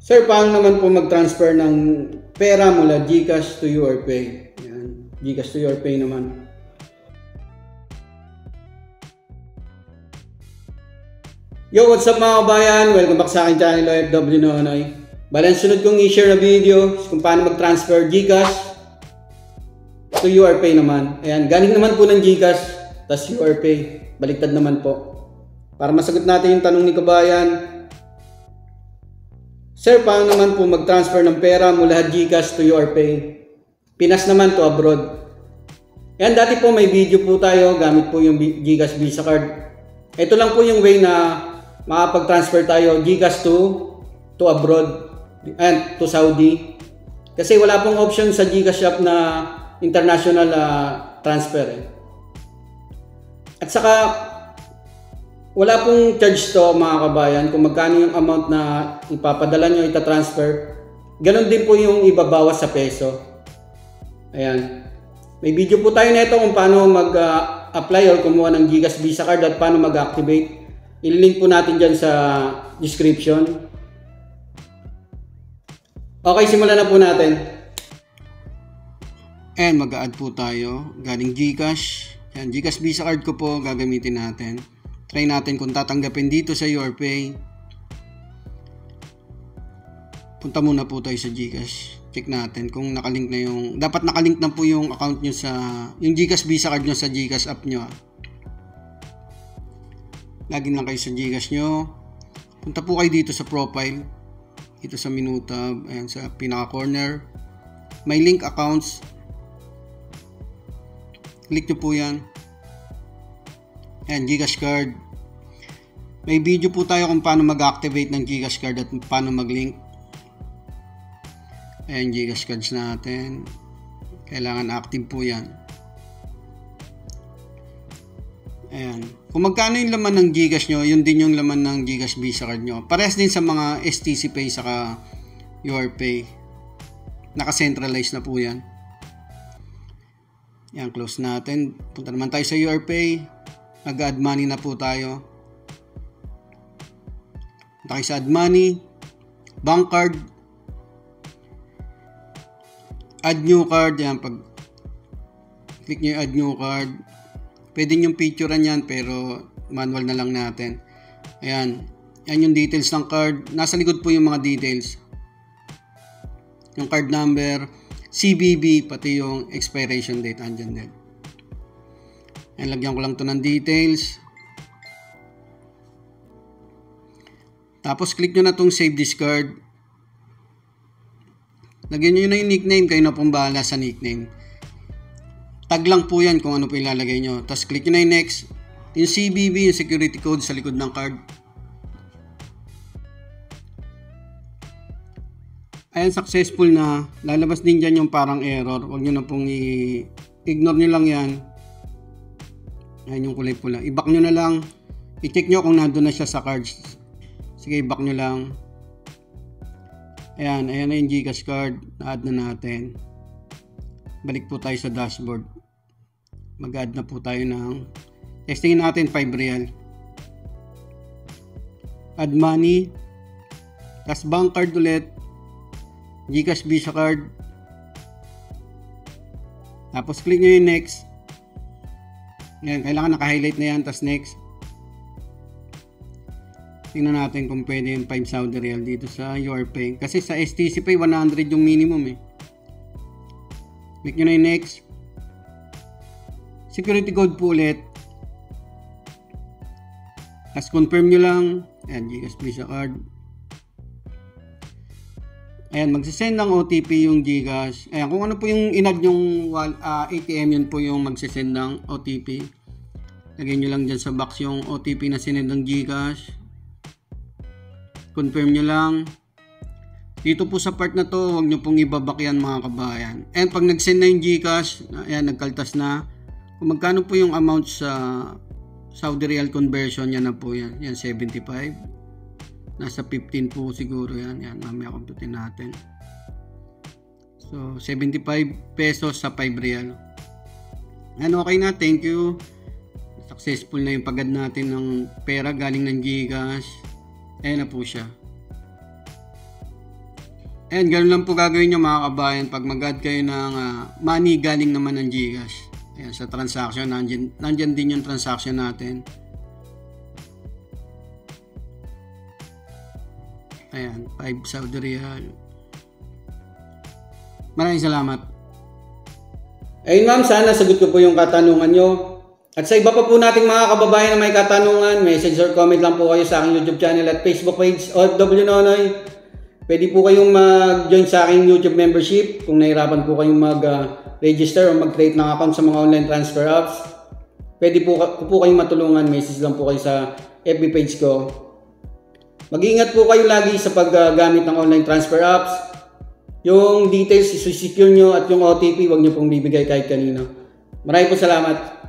Sir, paano naman po mag-transfer ng pera mula GCash to YourPay? Yan, GCash to YourPay naman. Yo, what's up mga kabayan? Welcome back sa aking channel OFW Nonoy. Bale, ang sunod kong i-share na video kung paano mag-transfer GCash to YourPay naman. Ayan, galing naman po ng GCash, tas YourPay. Baliktad naman po. Para masagot natin yung tanong ni kabayan, Sir, paano naman po mag-transfer ng pera mula GCash to YourPay? Pinas naman to abroad. Yan, dati po may video po tayo gamit po yung GCash Visa Card. Ito lang po yung way na makapag-transfer tayo GCash to abroad and to Saudi. Kasi wala pong option sa GCash app na international transfer. At saka wala pong charge to mga kabayan kung magkano yung amount na ipapadala nyo, itatransfer. Ganon din po yung ibabawas sa peso. Ayan. May video po tayo nito kung paano mag-apply or kumuha ng GCash Visa Card at paano mag-activate. I-link po natin dyan sa description. Okay, simulan na po natin. And mag-add po tayo. Galing GCash. Ayan, GCash Visa Card ko po gagamitin natin. Try natin kung tatanggapin dito sa YourPay. Punta muna po tayo sa GCash. Check natin kung nakalink na yung... Dapat nakalink na po yung account nyo sa... Yung GCash Visa Card nyo sa GCash app nyo. Login lang kayo sa GCash nyo. Punta po kayo dito sa profile. Dito sa menu tab. Ayan sa pinaka corner. May link accounts. Click nyo po yan. Ayan, GCash card. May video po tayo kung paano mag-activate ng GCash card at paano mag-link. Ayan, GCash cards natin. Kailangan active po yan. Ayan. Kung magkano yung laman ng GCash nyo, yun din yung laman ng GCash Visa Card nyo. Parehas din sa mga STC Pay saka YourPay. Naka-centralize na po yan. Ayan, close natin. Punta naman tayo sa YourPay. Nag-add money na po tayo. Punta kayo sa add money, bank card, add new card. Yan, pag click nyo yung add new card, pwede nyo picturean yan pero manual na lang natin. Ayan, yan yung details ng card. Nasa likod po yung mga details. Yung card number, CVV, pati yung expiration date andyan din. Ayan, lagyan ko lang to ng details. Tapos click nyo na itong save this card. Lagyan nyo na yung nickname. Kayo na pong bahala sa nickname. Tag lang po yan kung ano po ilalagay nyo. Tapos click nyo na yung next. Yung CVV, yung security code sa likod ng card. Ayan, successful na. Lalabas din dyan yung parang error. Huwag nyo na pong ignore nyo lang yan. Ayan yung kulay pula. I-back nyo na lang. I-check nyo kung nandun na siya sa cards. Sige, i-back nyo lang. Ayan, ayan na yung GCash card. Na-add na natin. Balik po tayo sa dashboard. Mag-add na po tayo ng... Testingin natin 5 real. Add money. Tapos bank card ulit. GCash Visa Card. Tapos click nyo yung next. Ayan, kailangan naka-highlight na yan. Tapos next. Tingnan natin kung pwede yung 5 Saudi Real dito sa YourPay. Kasi sa STC Pay, 100 yung minimum eh. Click nyo na yung next. Security code po ulit. Tapos confirm nyo lang. Ayan, GCash Visa Card. Ayan, magsisend ng OTP yung GCash. Ayan, kung ano po yung inad yung ATM, yun po yung magsisend ng OTP. Lagyan nyo lang dyan sa box yung OTP na sinend ng GCash. Confirm nyo lang. Dito po sa part na to, huwag nyo pong ibabak yan mga kabayan. And pag nag-send na yung GCash, ayan, nagkaltas na. Kung magkano po yung amount sa Saudi Real conversion, yan na po yan. Yan, 75. Nasa 15 po siguro yan. Yan, mamaya computin natin. So, 75 pesos sa 5 real. Yan, okay na. Thank you. Successful na yung pag-add natin ng pera galing ng GCash. Ayan na po siya. And ganoon lang po gagawin nyo mga kabayan pag mag-add kayo ng money galing naman ng GCash. Ayan, sa transaction, nandyan din yung transaction natin. Ayan, 5 Saudi Riyal. Maraming salamat. Ayun ma'am, sana sagot ko po yung katanungan nyo. At sa iba pa po nating mga kababayan na may katanungan, message or comment lang po kayo sa aking YouTube channel at Facebook page, OFW Nonoy. Pwede po kayong mag-join sa aking YouTube membership kung nahirapan po kayong mag-register o mag-create ng account sa mga online transfer apps. Pwede po kayong matulungan, message lang po kayo sa FB page ko. Mag-iingat po kayo lagi sa paggamit ng online transfer apps. Yung details, isi-secure nyo at yung OTP, huwag nyo pong bibigay kahit kanino. Maraming po salamat.